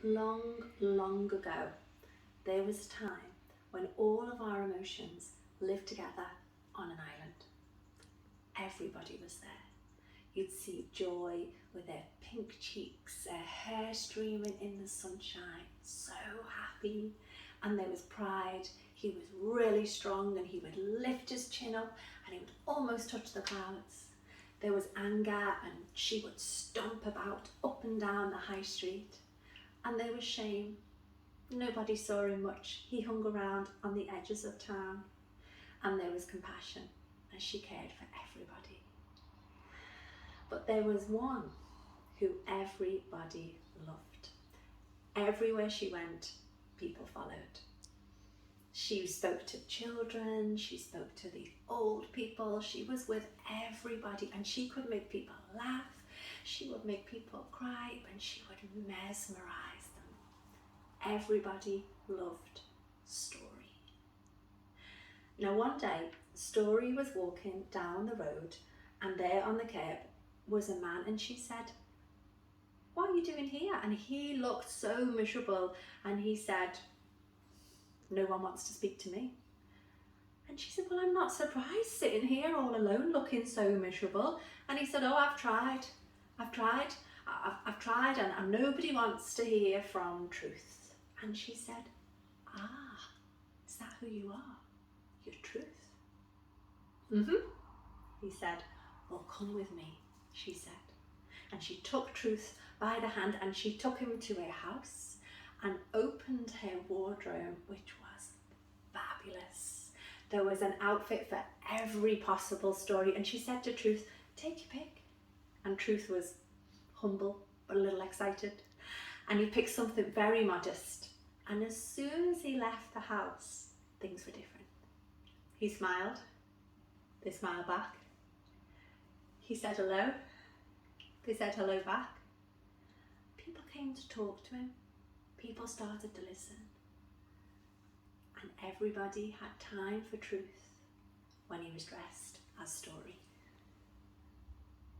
Long, long ago, there was a time when all of our emotions lived together on an island. Everybody was there. You'd see Joy with her pink cheeks, her hair streaming in the sunshine, so happy. And there was Pride. He was really strong and he would lift his chin up and he would almost touch the clouds. There was Anger and she would stomp about up and down the high street. And there was Shame. Nobody saw him much. He hung around on the edges of town. And there was Compassion, and she cared for everybody. But there was one who everybody loved. Everywhere she went, people followed. She spoke to children, she spoke to the old people, she was with everybody, and she could make people laugh, she would make people cry, and she would mesmerize them. Everybody loved Story. Now one day, Story was walking down the road, and there on the curb was a man, and she said, "What are you doing here?" And he looked so miserable, and he said, "No one wants to speak to me." And she said, "Well, I'm not surprised sitting here all alone looking so miserable." And he said, "Oh, I've tried, and nobody wants to hear from Truth." And she said, "Ah, is that who you are? You're Truth?" "Mm-hmm," he said. "Well, come with me," she said. And she took Truth by the hand and she took him to her house and opened her wardrobe, which was fabulous. There was an outfit for every possible story, and she said to Truth, "Take your pick." And Truth was humble but a little excited, and he picked something very modest. And as soon as he left the house, things were different. He smiled, they smiled back. He said hello, they said hello back. People came to talk to him, people started to listen. And everybody had time for Truth when he was dressed as Story.